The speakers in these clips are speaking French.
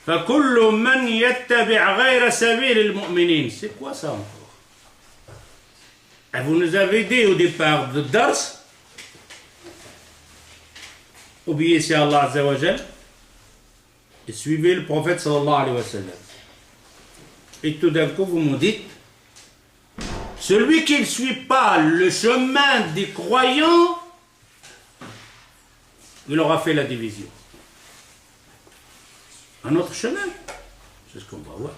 فَكُلُّ مَنْ يَتَّبِعْ غَيْرَ سَبِيلِ الْمُؤْمِنِينَ. C'est quoi ça encore? Et vous nous avez dit au départ de Dars, obéissez à Allah Azza wa Jal et suivez le prophète sallallahu alayhi wa sallam. Et tout d'un coup vous me dites, celui qui ne suit pas le chemin des croyants, il aura fait la division. Un autre chemin, c'est ce qu'on va voir.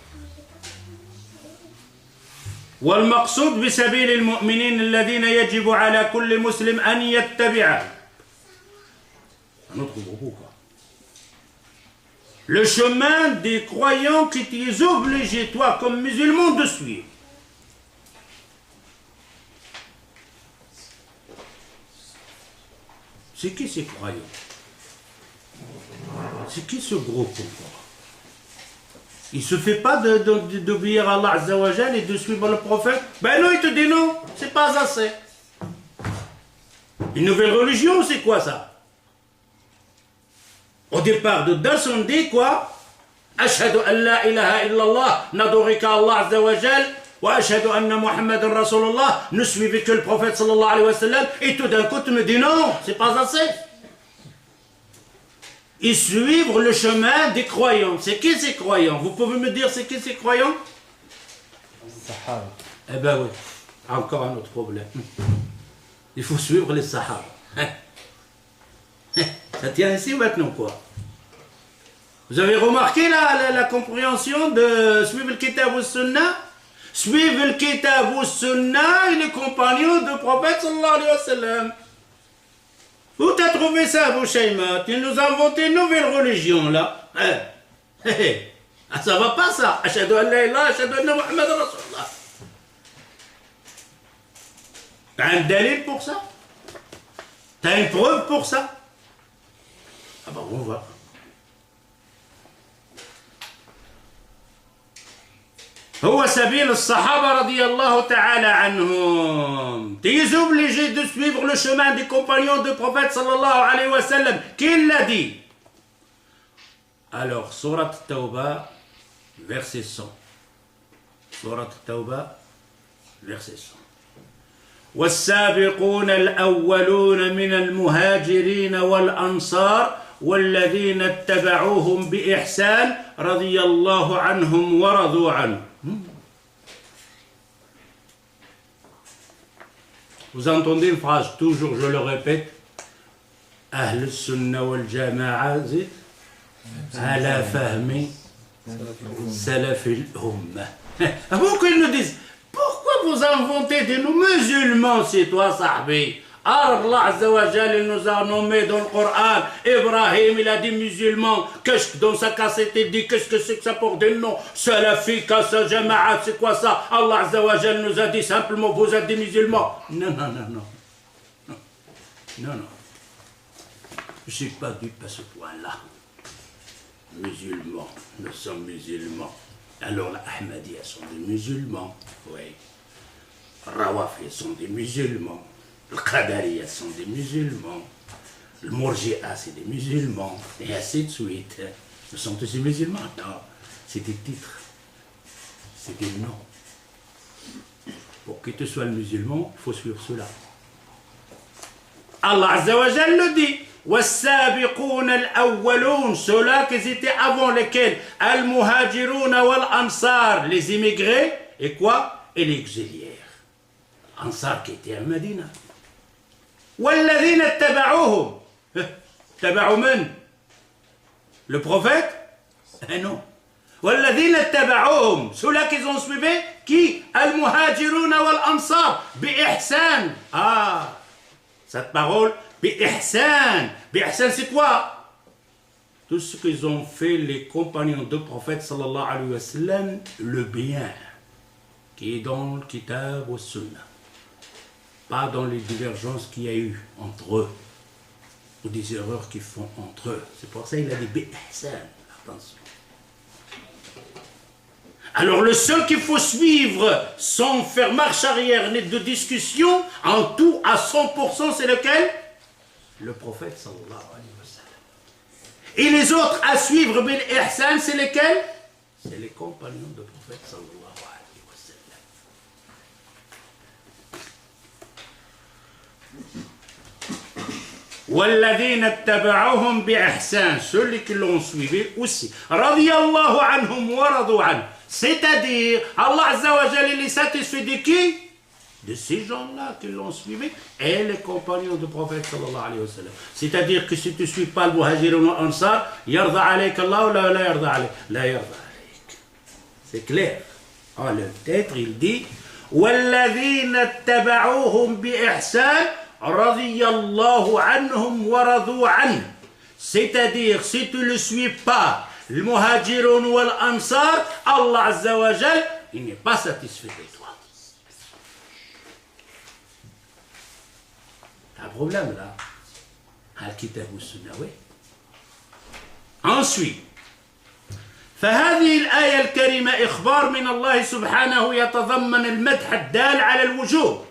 والمقصود بسبيل المؤمنين الذين يجب على كل مسلم أن يتبعه. Un autre groupe, quoi. Le chemin des croyants qui t'es obligé, toi, comme musulman, de suivre. C'est qui ces croyants? C'est qui ce groupe encore? Il ne se fait pas d'obéir à Allah Azza wa Jal et de suivre le prophète? Ben non, il te dit non, c'est pas assez. Une nouvelle religion, c'est quoi ça? Au départ de Dars, on dit quoi? Ashhadu an la ilaha illallah, n'adorer qu'Allah Azza wa Jal, wa ashhadu anna Muhammadan Rasulullah, ne suivez que le prophète sallallahu alayhi wa sallam, et tout d'un coup tu me dis non, c'est pas assez. Et suivre le chemin des croyants. C'est qui ces croyants? Vous pouvez me dire c'est qui ces croyants? Sahaba. Eh ben oui, encore un autre problème. Il faut suivre les Sahaba. Ça tient ici maintenant quoi? Vous avez remarqué la compréhension de suivre le Kitab ou Sunnah? Suivre le Kitab ou Sunnah et les compagnons du prophète sallallahu alayhi wa sallam. Où t'as trouvé ça, vous Shaymat? Il nous a inventé une nouvelle religion, là. Ah, ça va pas, ça. Ashhadu an la ilaha, ashhadu anna Muhammadan Rasulullah. T'as un dalil pour ça? T'as une preuve pour ça? Ah ben, on va. هو سبيل الصحابة رضي الله تعالى عنهم. Tu es obligé de suivre le chemin des compagnons du prophète sallallahu alayhi wa sallam. Qui l'a dit? Alors, Surat Tawbah, verset 100. Surat Tawbah, verset 100. والسابقون الأولون من المهاجرين والأنصار والذين اتبعوهم بإحسان رضي الله عنهم ورضوا عنه. Vous entendez une phrase, toujours je le répète, Ahl Sunnah wal Jama'a zid ala fahmi salafil ummah. Avant qu'ils nous disent, pourquoi vous inventez de nous musulmans, c'est toi, sahbi? Allah Azza wa Jal nous a nommé dans le Coran, Ibrahim il a dit musulman, qu'est-ce que dans sa cassette il dit, qu'est-ce que c'est que ça pour des noms? Salafi, Kassa, Jama'a, c'est quoi ça? Allah Azza wa Jal nous a dit simplement, vous êtes des musulmans. Non, non, non, non. Non, non. Je ne suis pas dupe à ce point-là. Musulmans, nous sommes musulmans. Alors les Ahmadiyya sont des musulmans, oui. Rawafis sont des musulmans. Le Qadariya sont des musulmans, le Murji'a c'est des musulmans, et ainsi de suite. Nous sommes tous des musulmans? Non, c'est des titres, c'est des noms. Pour que tu sois le musulman, il faut suivre cela. Allah Azza wa Jal le dit. والسابقون الأولون, ceux-là qui étaient avant lesquels Al-Muhajirun wal-Ansar, les immigrés, et quoi? Et les exiliaires. Ansar qui était à Medina. والذين اتبعوهم, اتبعوا من? Le prophète? Non. والذين اتبعوهم, ceux-là qu'ils ont suivi, qui? Al-Muhajirun wal-Ansar, bi-ihsan. Ah, cette parole, bi-ihsan. Bi-ihsan, c'est quoi? Tout ce qu'ils ont fait les compagnons du prophète sallallahu alayhi wa sallam, le bien, qui est dans le Kitab ou Sunnah. Pas dans les divergences qu'il y a eu entre eux, ou des erreurs qu'ils font entre eux. C'est pour ça qu'il a dit bi-ihsan. Attention. Alors le seul qu'il faut suivre sans faire marche arrière ni de discussion, en tout à 100%, c'est lequel? Le prophète sallallahu alayhi wa sallam. Et les autres à suivre bil ihsan, c'est lesquels? C'est les compagnons du prophète sallallahu alayhi wa sallam. والذين اتبعوهم بإحسان, ceux qui l'ont suivi aussi. رضي الله عنهم ورضوا عنه. C'est-à-dire, Allah Azza wa Jalla, il est satisfait de qui? De ces gens-là qui l'ont suivi et les compagnons du prophète sallallahu alayhi wa sallam. C'est-à-dire que si tu ne suis pas le muhajiroun ou ansar, yarda alayk Allah ou la yarda alayk? La yarda alayk. C'est clair. Ah, le titre, il dit وَالَّذِينَ اتَّبَعُوهُمْ بِإِحْسَانٍ رَضِيَ اللَّهُ عَنْهُمْ وَرَضُوا عَنْهُ. C'est-à-dire, si tu ne le suis pas, le muhajiroun ou l'ansar, Allah Azza wa Jal, il n'est pas satisfait de toi. Un problème là. Al-Kitab wa-Sunnah, oui. Ensuite, فهذه الآية الكريمة إخبار من الله سبحانه يتضمن المدح الدال على الوجوب.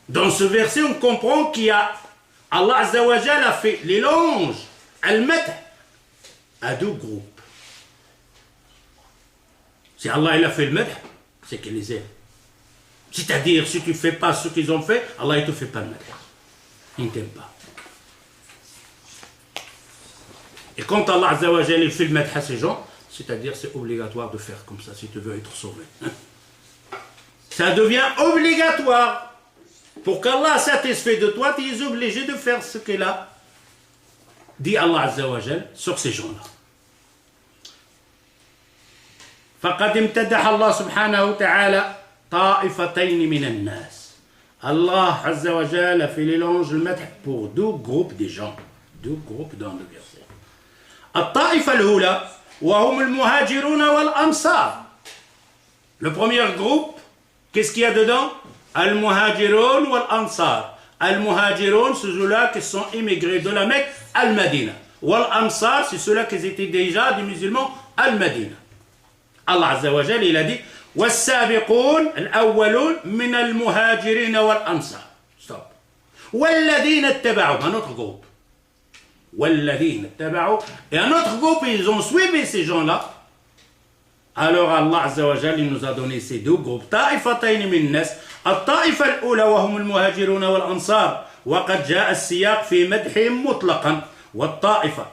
Dans ce verset, on comprend qu'il y a Allah Azza wa Jalla a fait l'éloge, al-madh, à deux groupes. Si Allah il a fait le madh, c'est qu'il les aime. C'est-à-dire, si tu ne fais pas ce qu'ils ont fait, Allah ne te fait pas le madh. Il ne t'aime pas. Et quand Allah Azza wa Jalla fait le madh à ces gens, c'est-à-dire c'est obligatoire de faire comme ça si tu veux être sauvé. Ça devient obligatoire. Pour qu'Allah satisfait de toi, tu es obligé de faire ce qu'il a dit Allah Azza wa Jalla sur ces gens-là. فقد امتدح الله سبحانه وتعالى طائفتين من الناس. Allah Azza wa Jalla fait l'éloge le madh pour deux groupes de gens. Deux groupes dans le verset. الطائفة الأولى وهم المهاجرون والأنصار. Le premier groupe, qu'est-ce qu'il y a dedans? Al-Muhajiroun wal-Ansar. Al-Muhajiroun, c'est ceux-là qui sont immigrés de la Mecque à Al-Madina. Wal-Ansar, c'est ceux-là qui étaient déjà des musulmans à Al-Madina. Allah Azza wa Jalla, il a dit والسابقون الأولون من المهاجرين والأنصار. Stop. والذين اتبعوا, un autre groupe. والذين اتبعوا, et un autre groupe, ils ont suivi ces gens-là. Alors Allah Azza wa Jalla nous a donné ces deux groupes. طائفتين من الناس. الطائفة الأولى وهم المهاجرون والأنصار وقد جاء السياق في مدحهم مطلقا. والطائفة,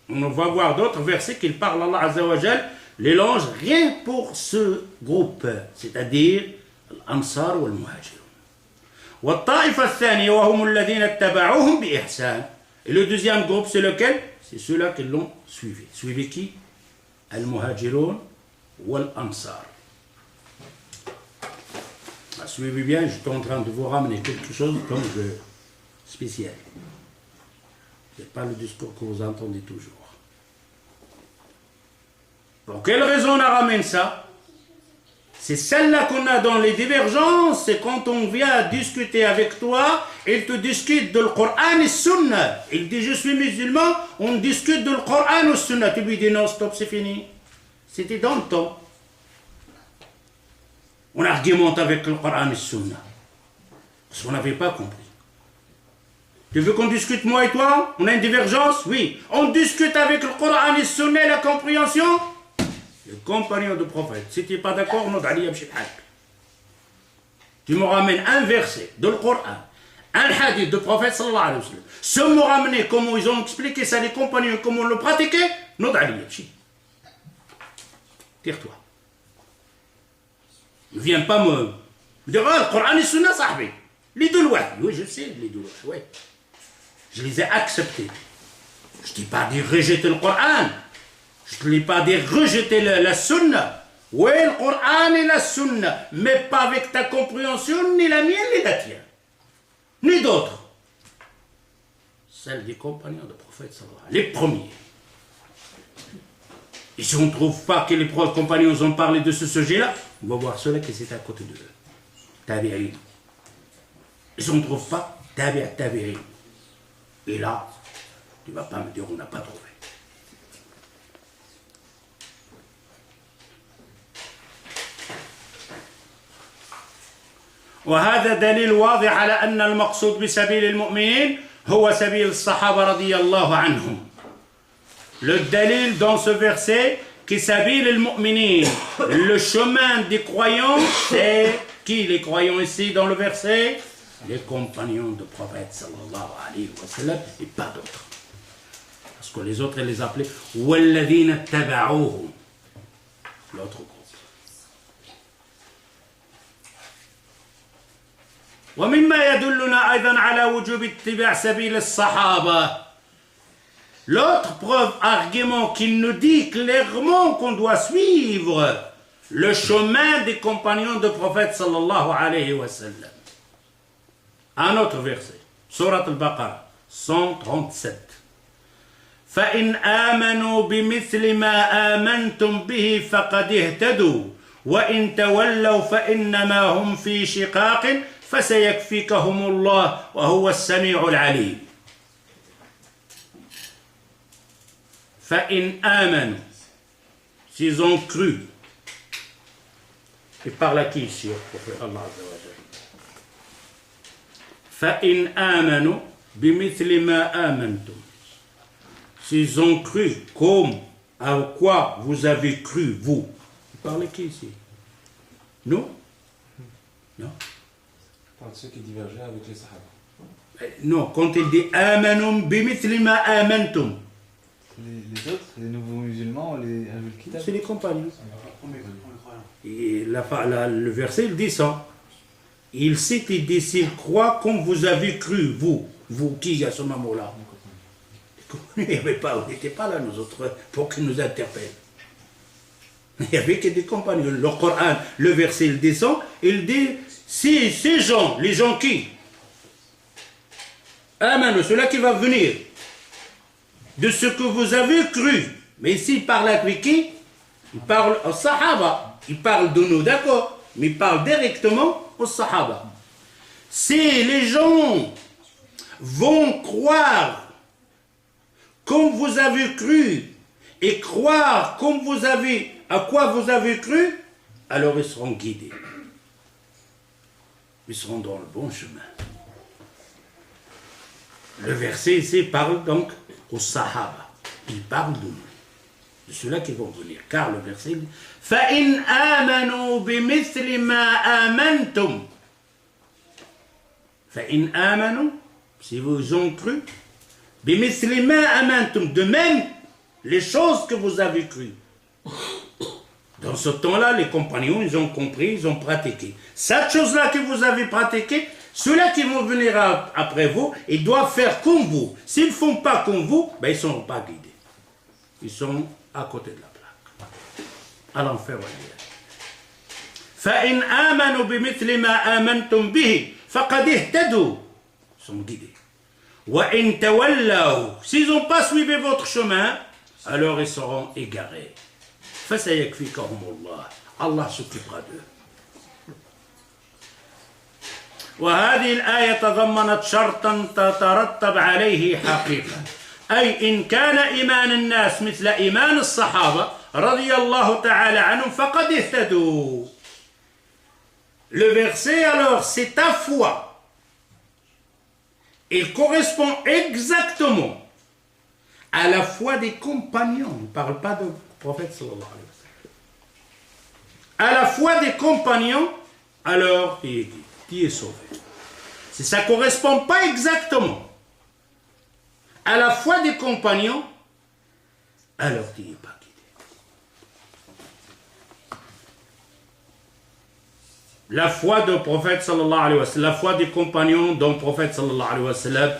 on va voir d'autres versets qui parlent Allah Azza wa Jalla l'éloge rien pour ce groupe, c'est-à-dire l'Ansar ou le Muhajirun. والطائفة الثانية وهم الذين اتبعوهم بإحسان. Et le deuxième groupe, c'est lequel? C'est ceux-là qui l'ont suivi. Suivi qui? Al-Muhajirun ou l'Ansar. Suivez bien, je suis en train de vous ramener quelque chose comme spécial. Ce n'est pas le discours que vous entendez toujours. Pour quelle raison on a ramené ça? C'est celle-là qu'on a dans les divergences, c'est quand on vient discuter avec toi, il te discute de le Coran et Sunna. Il dit je suis musulman, on discute de le Coran ou Sunna. Tu lui dis non, stop, c'est fini. C'était dans le temps. On argumente avec le Coran et le Sunna. Parce qu'on n'avait pas compris. Tu veux qu'on discute moi et toi? On a une divergence? Oui. On discute avec le Coran et le Sunna et la compréhension? Le compagnon du prophète. Si tu n'es pas d'accord, on va aller. Tu me ramènes un verset de le Coran, un hadith du prophète sallallahu alayhi wa sallam. Sans me ramener comment ils ont expliqué ça, les compagnons, comment on le pratiquait, on va aller. Tire-toi. Ne viens pas me dire, ah, le Coran et le Sunna, sahbi. Les deux lois. Oui, je sais, les deux lois. Oui. Je les ai acceptés. Je ne t'ai pas dit rejeter le Coran. Je ne t'ai pas dit rejeter la Sunna. Oui, le Coran et la Sunna. Mais pas avec ta compréhension, ni la mienne, ni la tienne. Ni d'autres. Celle des compagnons du prophète sallallahu alayhi wa sallam. Les premiers. Et si on ne trouve pas que les compagnons ont parlé de ce sujet-là, on va voir ceux-là qui étaient à côté d'eux. Tabi'in. Et si on ne trouve pas, tabi'in. Et là, tu ne vas pas me dire on n'a pas trouvé. وهذا دليل واضح على أن المقصود بسبيل المؤمنين هو سبيل الصحابة رضي الله عنهم. Le dalil dans ce verset, qui s'habille le mu'minin, le chemin des croyants, c'est qui les croyants ici dans le verset? Les compagnons du prophète sallallahu alayhi wa sallam et pas d'autres. Parce que les autres, ils les appelaient walladhina taba'ouhum, l'autre groupe. ومما يدلنا أيضا على وجوب اتباع سبيل الصحابة. L'autre preuve, argument qui nous dit clairement qu'on doit suivre le chemin des compagnons du prophète sallallahu alayhi wa sallam. Un autre verset, Surat al-Baqarah, 137. فَإِنْ آمَنُوا بِمِثْلِ مَا آمَنْتُمْ بِهِ فَقَدِ اهْتَدُوا وَإِنْ تَوَلَّوْا فَإِنَّمَا هُمْ فِي شِقَاقٍ فَسَيَكْفِيكَهُمُ اللَّهُ وَهُوَ السَّمِيعُ الْعَلِيمُ. فَإِنْ آمَنُوا, s'ils ont cru. Il parle à qui ici, prophète Allah Azza wa Jalla? فَإِنْ آمَنُوا بِمِثْلِ مَا آمَنْتُمْ. S'ils ont cru comme à quoi vous avez cru, vous. Il parle à qui ici? Nous? Non. Il parle de ceux qui divergeaient avec les sahaba. Non, quand il dit آمَنُوا بِمِثْلِ مَا آمَنْتُمْ. Les autres, les nouveaux musulmans, les Ahlul Kitab. C'est les compagnons. Et le verset, il dit ça. Il cite, il dit, s'ils croient comme vous avez cru, vous qui à ce moment-là. Il n'y avait pas, on n'était pas là, nous autres, pour qu'ils nous interpellent. Il n'y avait que des compagnons. Le Coran, le verset, il descend, il dit, si ces gens, les gens qui Amen, celui qui va venir, de ce que vous avez cru. Mais ici, il parle avec qui? Il parle aux Sahaba. Il parle de nous, d'accord? Mais il parle directement aux Sahaba. Si les gens vont croire comme vous avez cru et croire comme vous avez, à quoi vous avez cru, alors ils seront guidés. Ils seront dans le bon chemin. Le verset ici parle donc aux Sahaba. Il parle de nous, de ceux-là qui vont venir. Car le verset dit فَإِنْ آمَنُوا بِمِثْلِ مَا آمَنْتُمْ. فَإِنْ آمَنُوا, si vous ont cru, بِمِثْلِ مَا آمَنْتُمْ, de même les choses que vous avez cru. Dans ce temps-là, les compagnons, ils ont compris, ils ont pratiqué. Cette chose-là que vous avez pratiquée, ceux-là qui vont venir après vous, ils doivent faire comme vous. S'ils ne font pas comme vous, ben ils ne seront pas guidés. Ils sont à côté de la plaque. À l'enfer. فَإِنْ آمَنُوا بِمِثْلِ مَا آمَنْتُمْ بِهِ فَقَدِ اهْتَدُوا. Ils sont guidés. وَإِنْ تَوَلَّوْا, s'ils n'ont pas suivi votre chemin, alors ils seront égarés. فَسَيَكْفِيكَهُمُ اللَّهُ. Allah s'occupera d'eux. وهذه الآية تضمنت شرطا تترتب عليه حقيقة، أي إن كان إيمان الناس مثل إيمان الصحابة رضي الله تعالى عنهم فقد اهتدوا. Le verset alors, c'est ta foi. Il correspond exactement à la foi des compagnons. On ne parle pas du prophète sallallahu alayhi wa sallam. À la foi des compagnons, alors qui est sauvé. Si ça ne correspond pas exactement à la foi des compagnons, alors tu n'es pas guidé. La foi du prophète sallallahu alayhi wa sallam, la foi des compagnons du prophète sallallahu alayhi wa sallam,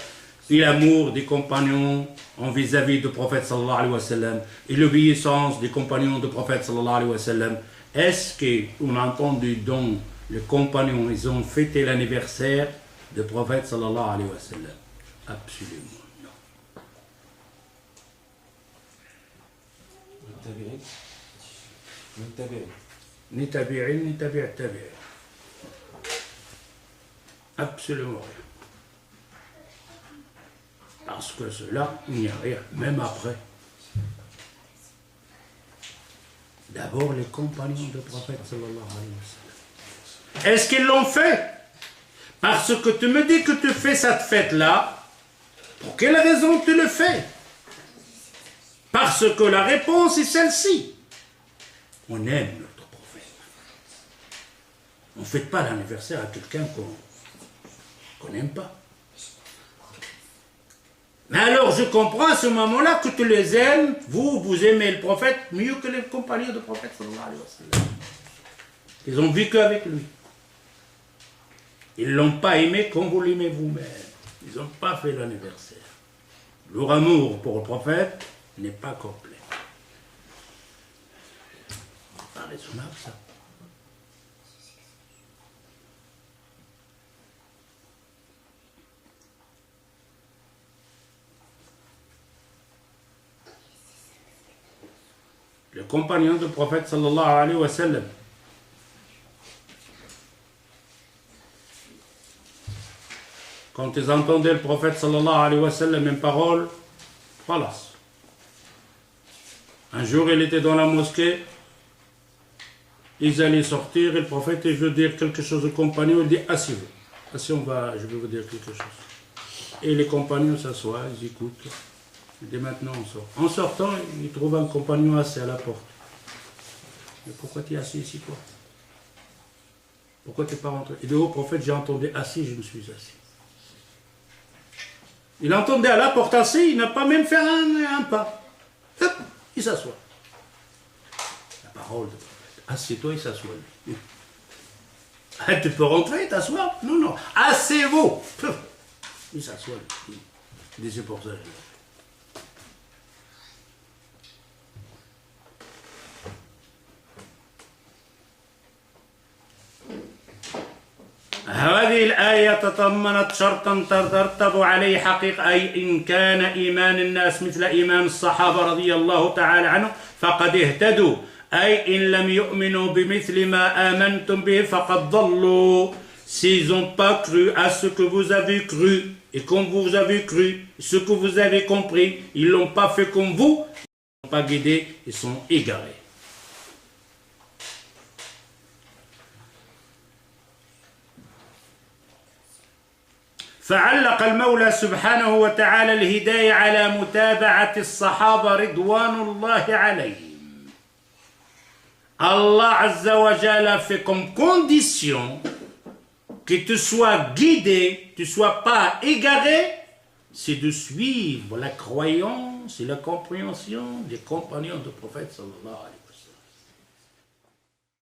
et l'amour des compagnons en vis-à-vis du prophète sallallahu alayhi wa sallam, et l'obéissance des compagnons du prophète sallallahu alayhi wa sallam. Est-ce qu'on a entendu donc les compagnons, ils ont fêté l'anniversaire du prophète sallallahu alayhi wa sallam? Absolument non. Ni tabi'in, ni tabi'at tabi'in. Absolument rien. Parce que cela, il n'y a rien, même après. D'abord les compagnons du prophète sallallahu alayhi wa sallam. Est-ce qu'ils l'ont fait? Parce que tu me dis que tu fais cette fête-là, Pour quelle raison tu le fais? Parce que la réponse est celle-ci. On aime notre prophète. On ne fête pas l'anniversaire à quelqu'un qu'on n'aime pas. Mais alors je comprends à ce moment-là que tu les aimes, vous aimez le prophète mieux que les compagnons du prophète sallallahu alayhi wa sallam. Ils ont vécu avec lui. Ils ne l'ont pas aimé comme vous l'aimez vous-même. Ils n'ont pas fait l'anniversaire. Leur amour pour le prophète n'est pas complet. C'est pas raisonnable ça. Le compagnon du prophète sallallahu alayhi wa sallam, quand ils entendaient le prophète sallallahu alayhi wa sallam une parole, voilà. Un jour, il était dans la mosquée, ils allaient sortir, et le prophète, il veut dire quelque chose aux compagnons, il dit, asseyez-vous. Je vais vous dire quelque chose. Et les compagnons s'assoient, ils écoutent. Il dit, maintenant on sort. En sortant, il trouve un compagnon assis à la porte. Mais pourquoi tu es assis ici, toi? Pourquoi tu n'es pas rentré? Il dit, oh prophète, j'ai entendu assis, je me suis assis. Il entendait à la porte assis, il n'a pas même fait un pas. Hop, il s'assoit. La parole de prophète. Assieds-toi, il s'assoit. Tu peux rentrer, t'asseoir? Non, non. Asseyez-vous. Il s'assoit. Il dit, c'est pour ça. هذه الآية تضمنت شرطا ترتب عليه حقيقة، أي إن كان إيمان الناس مثل إيمان الصحابة رضي الله تعالى عنهم فقد اهتدوا، أي إن لم يؤمنوا بمثل ما آمنتم به فقد ضلوا. S'ils n'ont pas cru à ce que vous avez cru, et comme vous avez cru, ce que vous avez compris, ils ne l'ont pas fait comme vous, ils ne sont pas guidés, ils sont égarés. فعلق المولى سبحانه وتعالى الهداية على متابعة الصحابة رضوان الله عليهم. Allah Azza wa Jalla fait comme condition que tu sois guidé, tu ne sois pas égaré, c'est de suivre la croyance et la compréhension des compagnons du prophète sallallahu alayhi wa sallam.